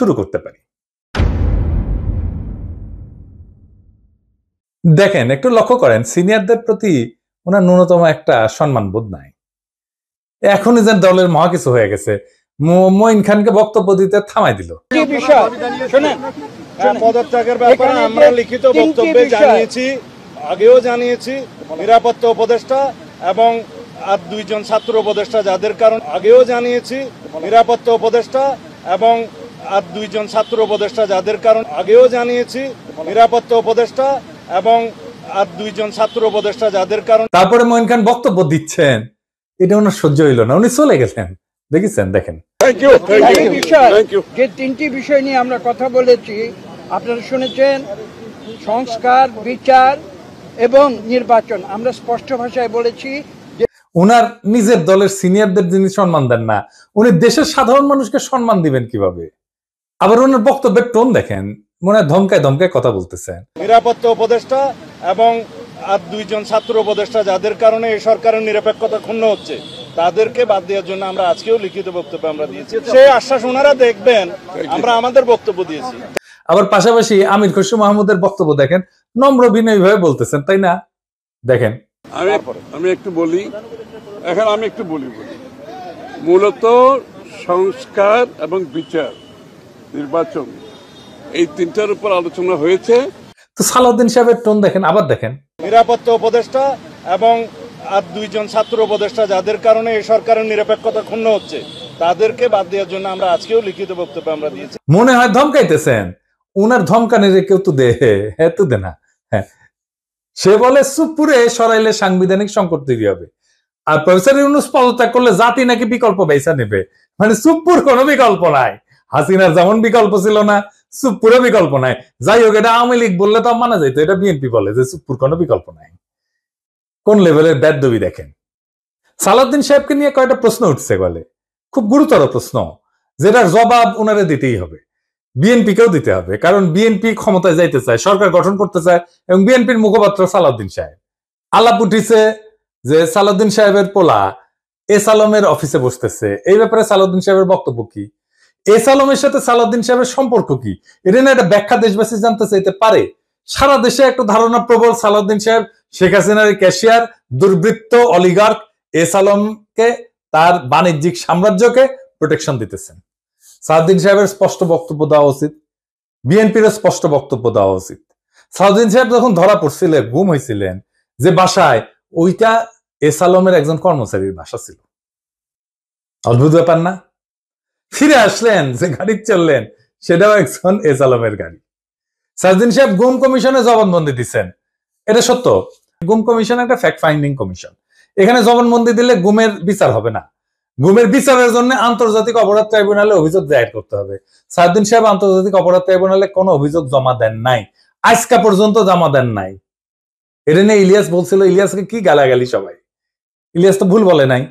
শুরু করতে পারি। দেখেন, একটু লক্ষ্য করেন, সিনিয়রদের প্রতি ওনার ন্যূনতম একটা সম্মানবোধ নাই। এখনই যেন দলের মহা কিছু হয়ে গেছে, মঈন খানকে বক্তব্য দিতে থামাই দিল। পদত্যাগের ব্যাপারে আমরা লিখিত বক্তব্যে জানিয়েছি, আগেও জানিয়েছি, নিরাপত্তা উপদেষ্টা এবং আর দুইজন ছাত্র উপদেষ্টা যাদের কারণ আগেও জানিয়েছি, নিরাপত্তা উপদেষ্টা এবং আর দুইজন ছাত্র উপদেষ্টা যাদের কারণ আগেও জানিয়েছি, নিরাপত্তা উপদেষ্টা এবং আর দুইজন ছাত্র উপদেষ্টা যাদের কারণ। তারপরে মঈন খান বক্তব্য দিচ্ছেন, এটা ওনার সহ্য হইল না, উনি চলে গেছেন। দেখেছেন, দেখেন। যে তিনটি বিষয় নিয়ে আমরা কথা বলেছি আপনারা শুনেছেন, সংস্কার, বিচার এবং নির্বাচন। আমরা স্পষ্ট ভাষায় বলেছি যে উনার নিজের দলের সিনিয়রদের যিনি সম্মান দেন না, উনি দেশের সাধারণ মানুষকে সম্মান দিবেন কিভাবে? আবার ওনার বক্তব্যের টোন দেখেন, মনে হয় ধমকায় ধমকায় কথা বলতেছেন। নিরাপত্তা উপদেষ্টা এবং আর দুইজন ছাত্র উপদেষ্টা যাদের কারণে এই সরকারের নিরপেক্ষতা ক্ষুণ্ণ হচ্ছে, তাদেরকে বাদ দেওয়ার জন্য আমরা আজকেও লিখিত বক্তব্য আমরা দিয়েছি। সেই আশ্বাস ওনারা দেখবেন, আমরা আমাদের বক্তব্য দিয়েছি। আবার পাশাপাশি আমির খসরু মাহমুদের বক্তব্য দেখেন, নম্র বিনয়ী ভাবে বলতেছেন, তাই না? দেখেন, আমি একটু বলি, এখন আমি একটু বলি মূলত সংস্কার এবং বিচার, নির্বাচন, এই তিনটার উপর আলোচনা হয়েছে। তো সালাউদ্দিন সাহেবের টোন দেখেন, আবার দেখেন। নিরাপত্তা উপদেষ্টা এবং আর দুইজন ছাত্র উপদেষ্টা যাদের কারণে এই সরকারের নিরপেক্ষতা ক্ষুণ্ণ হচ্ছে, তাদেরকে বাদ দেওয়ার জন্য আমরা আজকেও লিখিত বক্তব্য আমরা দিয়েছি। মনে হয় ধমকাইতেছেন, উনার ধমকানের কেউ তো দে, হ্যাঁ তো দে না। হ্যাঁ, সে বলে সুপুরে সরাইলে সাংবিধানিক সংকট তৈরি হবে, আর প্রফেসর ইউনূস পদত্যাগ করলে জাতি নাকি বিকল্প বেছে নেবে। মানে সুপুর কোনো বিকল্প নাই, হাসিনার যেমন বিকল্প ছিল না, সুপুরে বিকল্প নাই। যাই হোক, এটা আওয়ামী লীগ বললে তো মানা যাইতো, এটা বিএনপি বলে যে সুপুর কোনো বিকল্প নাই। কোন লেভেলের বেদবি দেখেন। সালাউদ্দিন সাহেবকে নিয়ে কয়টা প্রশ্ন উঠছে বলে, খুব গুরুতর প্রশ্ন, যেটার জবাব ওনারে দিতেই হবে, বিএনপি কেও দিতে হবে, কারণ বিএনপি ক্ষমতায় যাইতে চায়, সরকার গঠন করতে চায়, এবং বিএনপির মুখপাত্র সালাউদ্দিন সাহেব। আলাপ উঠিছে যে সালাউদ্দিন সাহেবের পোলা এস আলমের অফিসে বসতেছে, এই ব্যাপারে সালাউদ্দিন সাহেবের বক্তব্য কি, এস আলমের সাথে সালাউদ্দিন সাহেবের সম্পর্ক কি, এটা না একটা ব্যাখ্যা দেশবাসী জানতে চাইতে পারে। সারা দেশে একটা ধারণা প্রবল, সালাউদ্দিন সাহেব শেখ হাসিনার ক্যাশিয়ার, দুর্বৃত্ত অলিগার্ক এস আলমকে, তার বাণিজ্যিক সাম্রাজ্যকে প্রোটেকশন দিতেছেন। সালাউদ্দিন সাহেবের স্পষ্ট বক্তব্য দেওয়া উচিত, বিএনপির স্পষ্ট বক্তব্য দেওয়া উচিত। সালাউদ্দিন সাহেব যখন ধরা পড়ছিলেন, গুম হয়েছিলেন যে বাসায়, ওইটা এস আলমের একজন কর্মচারীর বাসা ছিল। অদ্ভুত ব্যাপার না? ফিরে আসলেন, যে গাড়ি চললেন সেটাও একজন এস আলমের গাড়ি। সালাউদ্দিন সাহেব গুম কমিশনে জবানবন্দি দিচ্ছেন, এটা সত্য। গুম কমিশন একটা ফ্যাক্ট ফাইন্ডিং কমিশন, এখানে জবানবন্দি দিলে গুমের বিচার হবে না, গুমের বিচারের জন্য আন্তর্জাতিক অপরাধ ট্রাইব্যুনালে অভিযোগ দায়ের করতে হবে। সালাউদ্দিন সাহেব আন্তর্জাতিক অপরাধ ট্রাইব্যুনালে কোনো অভিযোগ জমা দেন নাই, আজকা পর্যন্ত জমা দেন নাই। এটা নিয়ে ইলিয়াস বলছিল, ইলিয়াসকে কি গালাগালি সবাই, ইলিয়াস তো ভুল বলে নাই।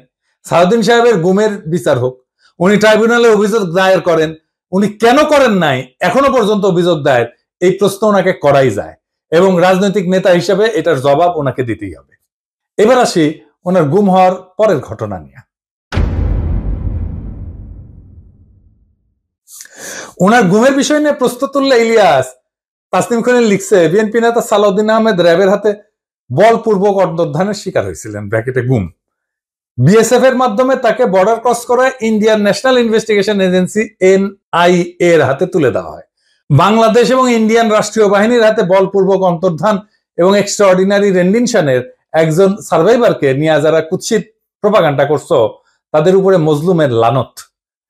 সালাউদ্দিন সাহেবের গুমের বিচার হোক, উনি ট্রাইব্যুনালে অভিযোগ দায়ের করেন, উনি কেন করেন নাই এখনো পর্যন্ত অভিযোগ দায়ের, এই প্রশ্ন ওনাকে করাই যায়, এবং রাজনৈতিক নেতা হিসেবে এটার জবাব ওনাকে দিতেই হবে। এবার আসি ওনার গুম হওয়ার পরের ঘটনা নিয়ে। ওনার গুমের বিষয় নিয়ে প্রশ্ন তুললে ইলিয়াস, তাসনিম খলিল লিখছে, বিএনপি নেতা সালাউদ্দিন আহমেদ র‍্যাবের হাতে বলপূর্বক অন্তর্ধানের শিকার হয়েছিলেন, ব্র্যাকেটে গুম। বিএসএফ এর মাধ্যমে তাকে বর্ডার ক্রস করায় Indian national investigation agency NIA এর হাতে তুলে দেওয়া হয়। বাংলাদেশ এবং ইন্ডিয়ান রাষ্ট্রীয় বাহিনীর হাতে বলপূর্বক অন্তর্ধান এবং এক্সট্রাঅর্ডিনারি রেন্ডিশনের একজন সার্ভাইভারকে নিয়ে যারা কুৎসিত প্রপাগান্ডা করছো, তাদের উপরে মজলুমের লানত।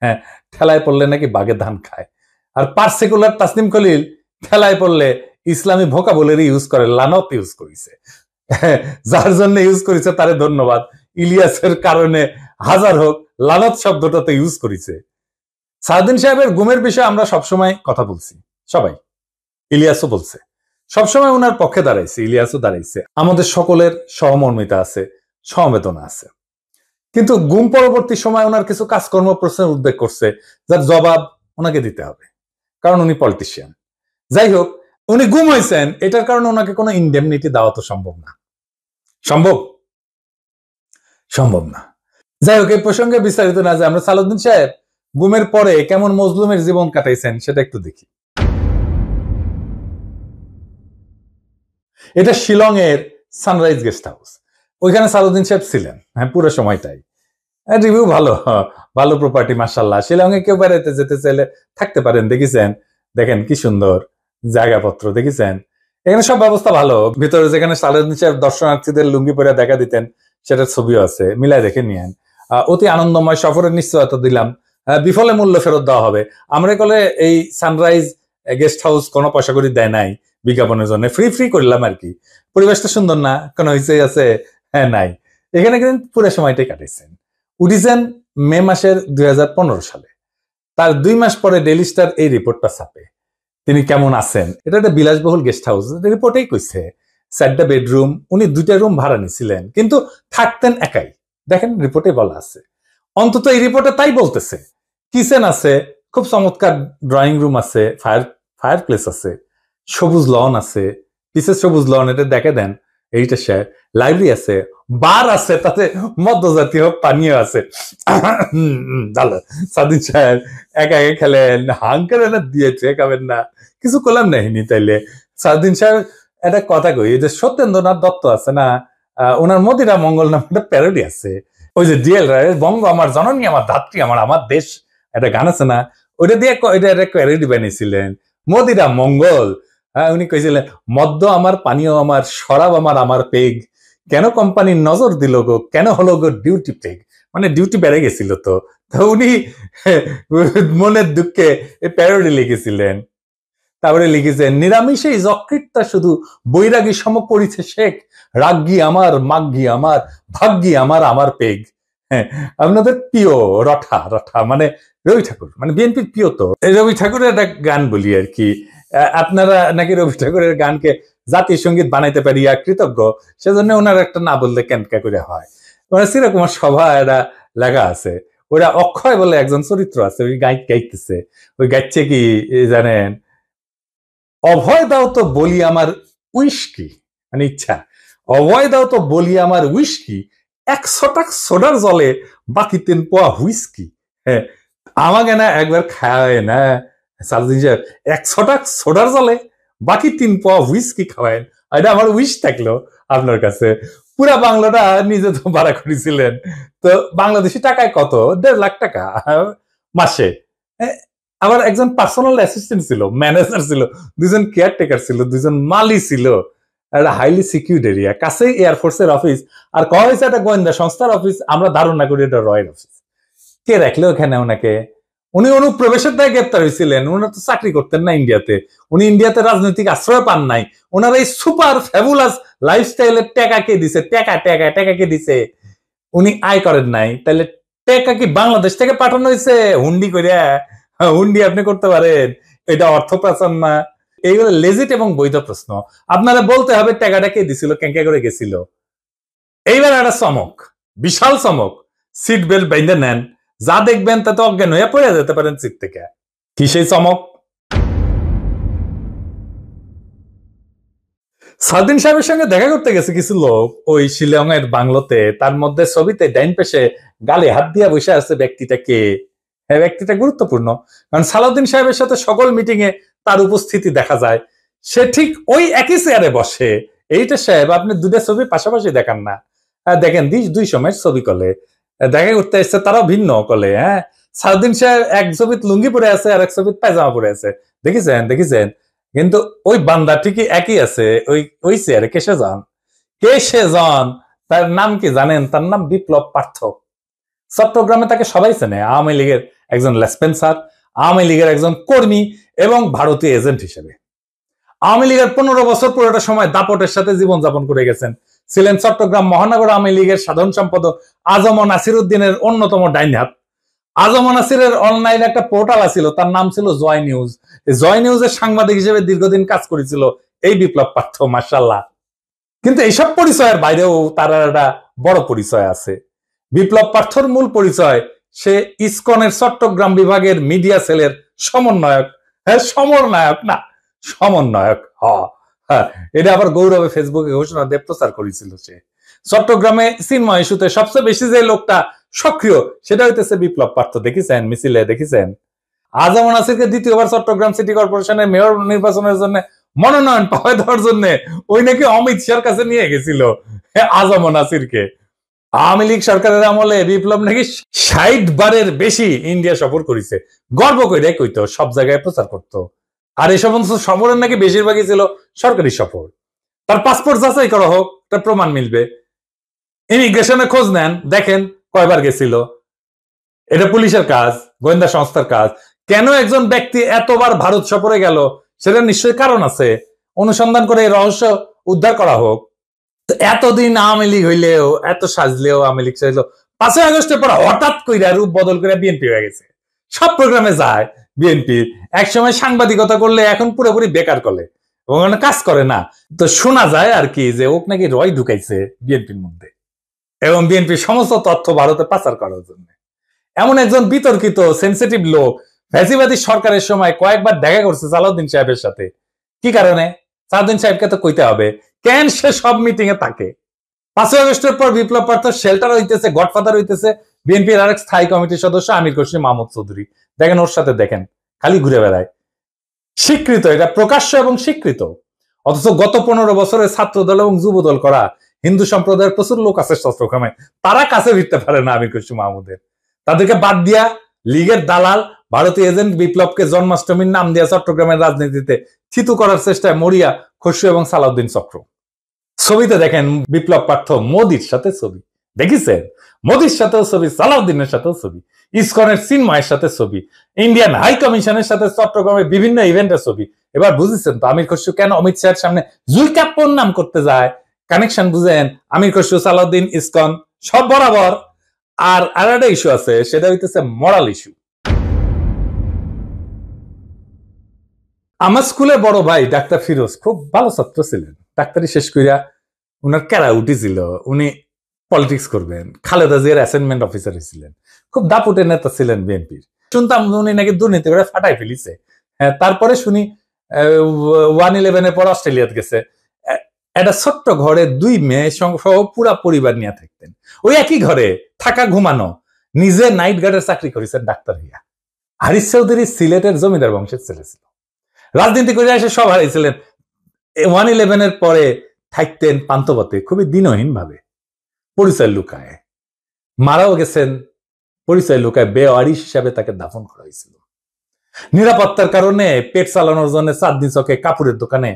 হ্যাঁ, ঠেলায় পড়লে নাকি বাঘে ধান খায়, আর পার্সিকুলার তাসনিম খলিল ঠেলায় পড়লে ইসলামী ভোকাবুলারি ইউজ করে, লানত ইউজ করেছে। যার জন্য ইউজ করেছে তারে ধন্যবাদ, ইলিয়াসের কারণে হাজার হোক, লানত শব্দটাতে ইউজ করেছে। সালাউদ্দিন সাহেবের গুমের বিষয়ে আমরা সবসময় কথা বলছি, সবাই, ইলিয়াসও বলছে, সবসময় ওনার পক্ষে দাঁড়াইছে, ইলিয়াসও দাঁড়াইছে, আমাদের সকলের সহমর্মিতা আছে, সমবেদনা আছে। কিন্তু গুম পরবর্তী সময় ওনার কিছু কাজকর্ম প্রশ্নের উদ্বেগ করছে, যার জবাব ওনাকে দিতে হবে, কারণ উনি পলিটিশিয়ান। যাই হোক, উনি গুম হয়েছেন, এটার কারণে ওনাকে কোনো ইনডেমনিটি দেওয়া তো সম্ভব না, সম্ভব না। যাই হোক, এই প্রসঙ্গে বিস্তারিত না যায়, আমরা সালাউদ্দিন সাহেব গুমের পরে কেমন মজলুমের জীবন কাটাইছেন সেটা একটু দেখি। এটা শিলং এর সানরাইজ গেস্ট হাউস, ওইখানে সালাউদ্দিন সাহেব ছিলেন, হ্যাঁ, পুরো সময়টাই। রিভিউ ভালো, ভালো প্রপার্টি মাশাআল্লাহ। শিলং এ কেউ বেড়াইতে যেতে চাইলে থাকতে পারেন, দেখেছেন, দেখেন কি সুন্দর জায়গাপত্র, দেখেছেন, এখানে সব ব্যবস্থা ভালো। ভিতরে যেখানে সালাউদ্দিন সাহেব দর্শনার্থীদের লুঙ্গি পরে দেখা দিতেন সেটার ছবিও আছে, মিলাই দেখে নিয়েন। অতি আনন্দময় সফরের নিশ্চয়তা দিলাম, বিফলে মূল্য ফেরত দেওয়া হবে। আমরা কলে এই সানরাইজ গেস্ট হাউস কোনো পয়সা করে দেয় নাই বিজ্ঞাপনের জন্য, ফ্রি ফ্রি করলাম আর কি। পরিবেশটা সুন্দর না, কোনো হইচে আছে? হ্যাঁ, নাই। এখানে কিন্তু পুরো সময়টাই কাটাইছেন। উঠিছেন মে মাসের 2015 সালে। তার 2 মাস পরে ডেইলি স্টার এই রিপোর্টটা ছাপে, তিনি কেমন আছেন। এটা একটা বিলাসবহুল গেস্ট হাউস, রিপোর্টেই কইছে 4টা বেডরুম, উনি 2টা রুম ভাড়া নিছিলেন, কিন্তু থাকতেন একাই। দেখেন রিপোর্টে বলা আছে, অন্তত এই রিপোর্টে তাই বলতেছে। কিচেন আছে, খুব চমৎকার ড্রয়িং রুম আছে, ফায়ার প্লেস আছে, সবুজ লন আছে, পিসের সবুজ লন, এটা দেখে দেন। এইটা সে লাইব্রেরি আছে, বার আছে, তাতে মদ্যজাতীয় পানীয় আছে। সাদিন সাহেব একা একা খেলেন, হাঙ্কার না দিয়েছে, খাবেন না, কিছু করলাম নাহিনি। তাইলে সাদিন সাহেব একটা কথা কই, যে সত্যেন্দ্রনাথ দত্ত আছে না, ওনার মদিরা মঙ্গল নামে একটা প্যারোডি আছে। ওই যে ডিএল রায়ের বঙ্গ আমার জননী, আমার ধাত্রী, আমার দেশ, একটা গান আছে না, ওইটা দিয়ে এটা একটা প্যারোডি বানিয়েছিলেন, মদিরা মঙ্গল। উনি কইছিলেন, মদ্য আমার, পানীয় আমার, শরাব আমার পেগ, কেন কোম্পানির নজর দিল গো, কেন হলো গো ডিউটি পেগ, মানে ডিউটি বেড়ে গেছিল। তো উনি মনের দুঃখে এই প্যারোডি লিখেছিলেন। তারপরে লিখেছেন, নিরামিষেই যকৃতটা শুধু বৈরাগী সম করিছে শেখ, রাগ্গি আমার, মাগ্গি আমার, ভাগ্যি আমার পেগ। হ্যাঁ, আপনাদের প্রিয় রঠা মানে রবি ঠাকুর, মানে বিএনপির প্রিয়। তো রবি ঠাকুরের একটা গান বলি আর কি, আপনারা নাকি রবি ঠাকুরের গানকে জাতীয় সঙ্গীত বানাইতে পারিয়া কৃতজ্ঞ, সেজন্য ওনার একটা না বললে কেনকা করে হয়। মানে চিরকুমার সভা এটা লেখা আছে, ওরা অক্ষয় বলে একজন চরিত্র আছে, ওই গাইতেছে, ওই গাইছে কি জানেন, অভয় দাও তো বলি আমার উইস্কি, মানে ইচ্ছা, অভয় দাও তো বলি আমার উইস্কি, 100 টাকা সোডার জলে বাকি 3 পোয়া হুইস্কি। হ্যাঁ, আমাকে না একবার খাওয়ায় না সালাউদ্দিন সাহেব, 100 টাকা সোডার জলে বাকি 3 পোয়া হুইস্কি খাওয়ায়। এটা আমার উইশ থাকলো আপনার কাছে। পুরা বাংলাটা নিজে তো ভাড়া করেছিলেন, তো বাংলাদেশি টাকায় কত, 1.5 লাখ টাকা মাসে। আবার একজন পার্সোনাল অ্যাসিস্ট্যান্ট ছিল, ম্যানেজার ছিল, 2জন কেয়ারটেকার ছিল, 2জন মালি ছিল, একটা হাইলি সিকিউরিড এরিয়া, কাছেই এয়ারফোর্সের অফিস, আর কয়া হয়েছে একটা গোয়েন্দা সংস্থার অফিস। আমরা ধারণা করি এটা রয়ের অফিস। কে রাখলো ওখানে ওনাকে? উনি অনুপ্রবেশের দায় গ্রেপ্তার হয়েছিলেন, উনার তো চাকরি করতেন না ইন্ডিয়াতে, উনি ইন্ডিয়াতে রাজনৈতিক আশ্রয় পান নাই। ওনার এই সুপার ফ্যাবুলাস লাইফস্টাইলের টাকা কে দিছে? টাকা কে দিছে? উনি আয় করেন নাই, তাহলে টাকা কি বাংলাদেশ থেকে পাঠানো হয়েছে হুন্ডি করিয়া? হুন্ডি আপনি করতে পারেন, এটা অর্থ পাচার না? এইগুলো লেজিট এবং বৈধ প্রশ্ন, আপনারা বলতে হবে টাকাটা কে দিছিল, কেঙ্কা করে গেছিল। এইবার একটা চমক, বিশাল চমক, সিট বেল্ট বাইন্ধে নেন, যা দেখবেন তাতে অজ্ঞান হয়ে পড়ে যেতে পারেন সিট থেকে। কি সেই চমক? সালাউদ্দিন সাহেবের সঙ্গে দেখা করতে গেছে কিছু লোক ওই শিলং এর বাংলোতে, তার মধ্যে ছবিতে ডাইন পেশে গালে হাত দিয়া বসে আছে ব্যক্তিটা কে? হ্যাঁ, ব্যক্তিটা গুরুত্বপূর্ণ, কারণ সালাউদ্দিন সাহেবের সাথে সকল মিটিং এ তার উপস্থিতি দেখা যায়। সে ঠিক ওই একই চেয়ারে বসে। এইটা সাহেব, আপনি 2টা ছবি পাশাপাশি দেখান না, দেখেন 2 সময়ের ছবি কলে দেখা করতে এসছে, তারাও ভিন্ন কলে। হ্যাঁ, সালাউদ্দিন সাহেব এক ছবিত লুঙ্গি পরে আছে, আর এক ছবিত পায়জামা পরে আছে, দেখেছেন, কিন্তু ওই বান্দা ঠিকই একই আছে ওই চেয়ারে। কে সে জন? তার নাম কি জানেন? তার নাম বিপ্লব পার্থ। চট্টগ্রামে তাকে সবাই চেনে, আওয়ামী লীগের একজন লেসপেন্সার, আওয়ামী লীগের একজন কর্মী এবং ভারতীয় এজেন্ট হিসেবে। আওয়ামী লীগের 15 বছর পুরোটা সময় দাপটের সাথে জীবনযাপন করে গেছেন। ছিলেন চট্টগ্রাম মহানগর আওয়ামী লীগের সাধারণ সম্পাদক আজম নাসির উদ্দিনের অন্যতম ডাইন হাত। আজম নাসিরের অনলাইন একটা পোর্টাল ছিল, তার নাম ছিল জয় নিউজ। জয় নিউজের সাংবাদিক হিসেবে দীর্ঘদিন কাজ করেছিল এই বিপ্লব পার্থ, মাশাআল্লাহ। কিন্তু এইসব পরিচয়ের বাইরেও তার একটা বড় পরিচয় আছে। বিপ্লব পার্থর মূল পরিচয়, সে ইসকনের চট্টগ্রাম বিভাগের মিডিয়া সেলের সমন্বয়ক। হ্যাঁ, সমন্বয়ক। হ্যাঁ, এটা আবার গৌরবে ফেসবুকে ঘোষণা দিয়ে প্রচার করেছিল সে। চট্টগ্রামে চিন্ময় ইস্যুতে সবচেয়ে বেশি যে লোকটা সক্রিয়, সেটা হইতেছে বিপ্লব পার্থ। দেখেছেন মিছিলে, দেখেছেন আজম নাসিরকে দ্বিতীয়বার চট্টগ্রাম সিটি কর্পোরেশনের মেয়র নির্বাচনের জন্য মনোনয়ন পাওয়া দেওয়ার জন্য ওই নাকি অমিত শাহর কাছে নিয়ে গেছিল আজম নাসিরকে। আওয়ামী লীগ সরকারের আমলে বিপ্লব নাকি 60 বারের বেশি ইন্ডিয়া সফর করেছে, গর্ব করে কইতো, সব জায়গায় প্রচার করত। আর এই সমস্ত সফরের নাকি বেশিরভাগই ছিল সরকারি সফর। তার পাসপোর্ট যাচাই করা হোক, তার প্রমাণ মিলবে। ইমিগ্রেশনে খোঁজ নেন, দেখেন কয়বার গেছিল। এটা পুলিশের কাজ, গোয়েন্দা সংস্থার কাজ। কেন একজন ব্যক্তি এতবার ভারত সফরে গেল, সেটা নিশ্চয়ই কারণ আছে। অনুসন্ধান করে এই রহস্য উদ্ধার করা হোক। এতদিন আওয়ামী লীগ হইলেও, এত সাজলেও, আওয়ামী লীগ সাজলেও 5ই আগস্টের পর হঠাৎ কইরা রূপ বদল করে বিএনপি হয়ে গেছে। সব প্রোগ্রামে যায় বিএনপি। একসময় সাংবাদিকতা করলে এখন পুরোপুরি বেকার করলে, ওখানে কাজ করে না। তো শোনা যায় আর কি যে ওক নাকি রয় ঢুকাইছে বিএনপির মধ্যে, এবং বিএনপির সমস্ত তথ্য ভারতে পাচার করার জন্য। এমন একজন বিতর্কিত সেন্সিটিভ লোক ফ্যাসিবাদী সরকারের সময় কয়েকবার দেখা করছে সালাউদ্দিন সাহেবের সাথে। কি কারণে? সালাউদ্দিন সাহেবকে তো কইতে হবে কেন সে সব মিটিং এ থাকে। 5ই আগস্টের পর বিপ্লব পার্থ শেল্টার হইতেছে, গডফাদার হইতেছে বিএনপির আরেক স্থায়ী কমিটির সদস্য আমির খসরু মাহমুদ চৌধুরী। দেখেন ওর সাথে, দেখেন খালি ঘুরে বেড়ায়। স্বীকৃত, এটা প্রকাশ্য এবং স্বীকৃত। অথচ গত 15 বছরে ছাত্র দল এবং যুব দল করা হিন্দু সম্প্রদায়ের প্রচুর লোক আছে চট্টগ্রামে, তারা কাছে ফিরতে পারে না আমির খসরু মাহমুদের। তাদেরকে বাদ দিয়া লীগের দালাল ভারতীয় এজেন্ট বিপ্লবকে জন্মাষ্টমীর নাম দিয়া চট্টগ্রামের রাজনীতিতে থিতু করার চেষ্টায় মরিয়া খসরু এবং সালাউদ্দিন চক্র। ছবিতে দেখেন বিপ্লব পার্থ মোদির সাথে ছবি, দেখেছেন? মোদির সাথেও ছবি, সালাউদ্দিনের সাথেও ছবি, ইসকনের চিন্ময়ের সাথে ছবি, ইন্ডিয়ান হাই কমিশনের সাথে চট্টগ্রামের বিভিন্ন ইভেন্টের ছবি। এবার বুঝেছেন তো আমির খসরু কেন অমিত শাহের সামনে জুইকাপ্পর নাম করতে যায়? কানেকশন বুঝেন? আমির খসরু, সালাউদ্দিন, ইসকন সব বরাবর। আর আরেকটা ইস্যু আছে, সেটা হইতেছে মরাল ইস্যু। আমার স্কুলে বড় ভাই ডাক্তার ফিরোজ খুব ভালো ছাত্র ছিলেন। ডাক্তারি শেষ করিয়া উনার ক্যারা উঠেছিল, উনি পলিটিক্স করবেন। খালেদা জিয়ার অ্যাসাইনমেন্ট অফিসার ছিলেন, খুব দাপুটে নেতা ছিলেন বিএনপির। শুনতাম উনি নাকি দুর্নীতি করে ফাটাই ফেলিছে। হ্যাঁ, তারপরে শুনি 1/11 পর অস্ট্রেলিয়াতে গেছে। একটা ছোট্ট ঘরে 2 মেয়ে সহ পুরা পরিবার নিয়ে থাকতেন। ওই একই ঘরে থাকা, ঘুমানো। নিজে নাইট গার্ডের চাকরি করেছেন ডাক্তার হইয়া। হারিস চৌধুরী সিলেটের জমিদার বংশের ছেলে ছিল, রাজনীতি করে এসে সব হারিয়েছিলেন। 1/11 পরে থাকতেন পান্তপথে, খুবই দিনহীন ভাবে, পরিচয় লুকায়। মারাও গেছেন পরিচয় লুকায়, বেওয়ারিশ হিসাবে তাকে দাফন করা হয়েছিল। নিরাপত্তার কারণে পেট চালানোর জন্য চাঁদনি চকে কাপড়ের দোকানে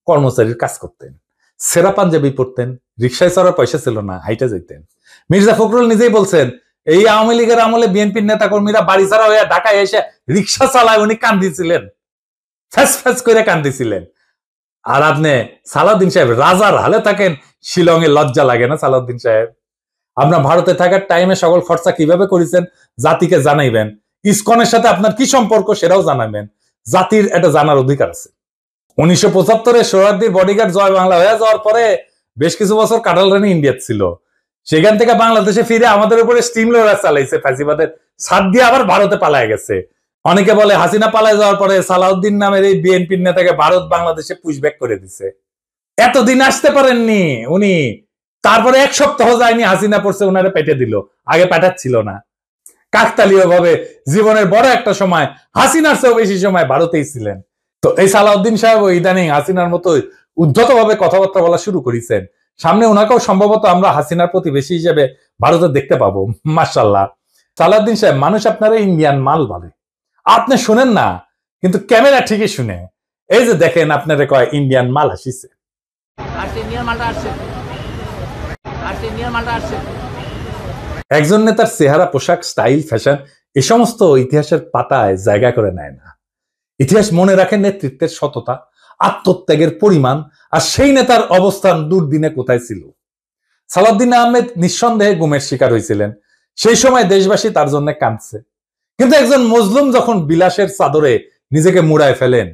কর্মচারীর কাজ করতেন। সেরা পাঞ্জাবি পরতেন, রিক্সায় চড়ার পয়সা ছিল না, হাইটা যেতেন। মির্জা ফখরুল নিজেই বলছেন, এই আওয়ামী লীগের আমলে বিএনপির নেতা কর্মীরা বাড়ি ছাড়া হয়ে ঢাকায় এসে রিক্সা চালায়, উনি কান্দিছিলেন, ফ্যাস ফ্যাস করে কান্দিছিলেন। আর আপনি সালাউদ্দিন সাহেব রাজার হালে থাকেন, শিলংয়ে লজ্জা লাগে না সালাউদ্দিন সাহেব? আপনার ভারতে থাকার টাইমে সকল খরচা কিভাবে করেছেন জাতিকে জানাইবেন। ইসকনের সাথে আপনার কি সম্পর্ক সেটাও জানাবেন। জাতির এটা জানার অধিকার আছে। 1975-এ সোহরাওয়ার্দীর বডিগার্ড জয় বাংলা হয়ে যাওয়ার পরে বেশ কিছু বছর কাটাল রানী ইন্ডিয়া ছিল। সেখান থেকে বাংলাদেশে ফিরে আমাদের উপরে স্টিম লোডার চালাইছে ফ্যাসিবাদের ছাদ দিয়ে, আবার ভারতে পালায় গেছে। অনেকে বলে হাসিনা পালায় যাওয়ার পরে সালাউদ্দিন নামের এই বিএনপির নেতাকে ভারত বাংলাদেশে পুশব্যাক করে দিছে। এতদিন আসতে পারেননি উনি, তারপরে 1 সপ্তাহ যায়নি হাসিনা পড়ছে উনারে পেটে দিল, আগে পেটাচ্ছিল না। কাকতালীয় ভাবে জীবনের বড় একটা সময় হাসিনার চেয়েও বেশি সময় ভারতেই ছিলেন। তো এই সালাউদ্দিন সাহেব ইদানিং হাসিনার মতো উদ্ধত ভাবে কথাবার্তা বলা শুরু করেছেন। সামনে ওনাকেও সম্ভবত আমরা হাসিনার প্রতিবেশী হিসেবে ভারতে দেখতে পাবো। মাশাআল্লাহ। সালাউদ্দিন সাহেব, মানুষ আপনারা ইন্ডিয়ান মাল বলে, আপনি শুনেন না, কিন্তু ক্যামেরা ঠিকই শুনে। এই যে দেখেন, আপনারা কয় ইন্ডিয়ান মাল আসিছে। একজন নেতার চেহারা, পোশাক, স্টাইল, ফ্যাশন এ সমস্ত ইতিহাসের পাতায় জায়গা করে নেয় না। ইতিহাস মনে রাখে নেতৃত্বের সততা, আত্মত্যাগের পরিমাণ, আর সেই নেতার অবস্থান দুর্দিনে কোথায় ছিল। সালাউদ্দিন আহমেদ নিঃসন্দেহে গুমের শিকার হয়েছিলেন। সেই সময় দেশবাসী তার জন্য কাঁদছে। কিন্তু একজন মজলুম যখন বিলাসের চাদরে নিজেকে মুড়ায় ফেলেন,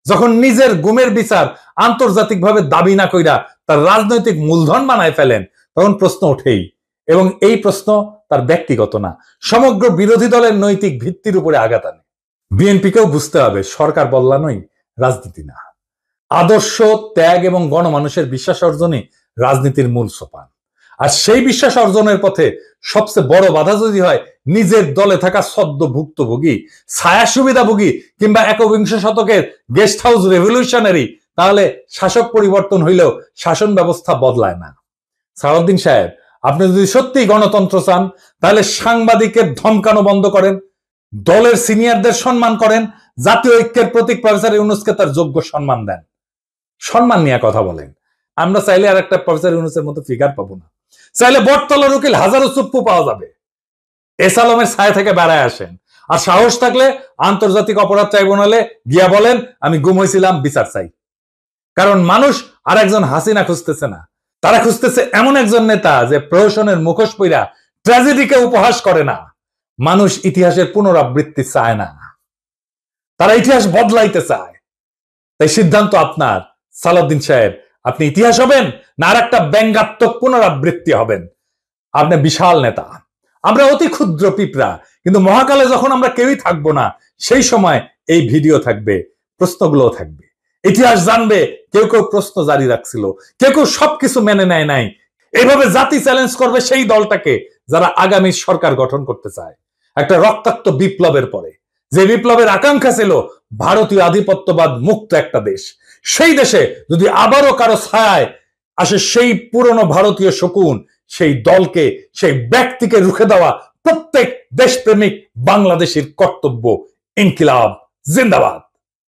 যখন নিজের গুমের বিচার আন্তর্জাতিকভাবে দাবি না কইরা তার রাজনৈতিক মূলধন বানায় ফেলেন, তখন প্রশ্ন ওঠেই। এবং এই প্রশ্ন তার ব্যক্তিগত না, সমগ্র বিরোধী দলের নৈতিক ভিত্তির উপরে আঘাত আনে। বিএনপিকেও বুঝতে হবে, সরকার বদলানোই রাজনীতি না। আদর্শ, ত্যাগ এবং গণমানুষের বিশ্বাস অর্জনই রাজনীতির মূল সোপান। আর সেই বিশ্বাস অর্জনের পথে সবচেয়ে বড় বাধা যদি হয় নিজের দলে থাকা সদ্য ভুক্তভোগী, ছায়া সুবিধাভোগী কিংবা একবিংশ শতকের গেস্ট হাউস রেভলিউশনারি, তাহলে শাসক পরিবর্তন হইলেও শাসন ব্যবস্থা বদলায় না। সালাউদ্দিন সাহেব, আপনি যদি সত্যি গণতন্ত্র চান তাহলে সাংবাদিকের ধমকানো বন্ধ করেন, দলের সিনিয়রদের সম্মান করেন, জাতীয় ঐক্যের প্রতীক প্রফেসর ইউনূসকে তার যোগ্য সম্মান দেন, সম্মান নিয়ে কথা বলেন। আমরা চাইলে আর একটা প্রফেসর ইউনূসের মতো ফিগার পাবো না। চাইলে বটতলার উকিল হাজারো চুপ্পু পাওয়া যাবে। এস আলমের ছায়া থেকে বেড়ায় আসেন, আর সাহস থাকলে আন্তর্জাতিক অপরাধ ট্রাইব্যুনালে গিয়া বলেন আমি গুম হয়েছিলাম, বিচার চাই। কারণ মানুষ আর একজন হাসিনা খুঁজতেছে না, তারা খুঁজতেছে এমন একজন নেতা যে প্রহসনের মুখোশ পইরা ট্র্যাজেডিকে উপহাস করে না। মানুষ ইতিহাসের পুনরাবৃত্তি চায় না, তারা ইতিহাস বদলাইতে চায়। তাই সিদ্ধান্ত আপনার সালাউদ্দিন সাহেব, আপনি ইতিহাস হবেন না আর একটা ব্যঙ্গাত্মক পুনরাবৃত্তি হবেন। আপনি বিশাল নেতা, আমরা অতি ক্ষুদ্র পিঁপড়া, কিন্তু মহাকালে যখন আমরা কেউই থাকবো না, সেই সময় এই ভিডিও থাকবে, প্রশ্নগুলো থাকবে, ইতিহাস জানবে। কেউ কেউ প্রশ্ন জারি রাখছিল, কেউ কেউ সবকিছু মেনে নেয় নাই। এইভাবে জাতি চ্যালেঞ্জ করবে সেই দলটাকে যারা আগামী সরকার গঠন করতে চায় একটা রক্তাক্ত বিপ্লবের পরে, যে বিপ্লবের আকাঙ্ক্ষা ছিল ভারতীয় আধিপত্যবাদ মুক্ত একটা দেশ। সেই দেশে যদি আবারও কারো ছায়ায় আসে সেই পুরনো ভারতীয় শকুন, সেই দলকে, সেই ব্যক্তিকে রুখে দেওয়া প্রত্যেক দেশপ্রেমিক বাংলাদেশের কর্তব্য। ইনকিলাব জিন্দাবাদ।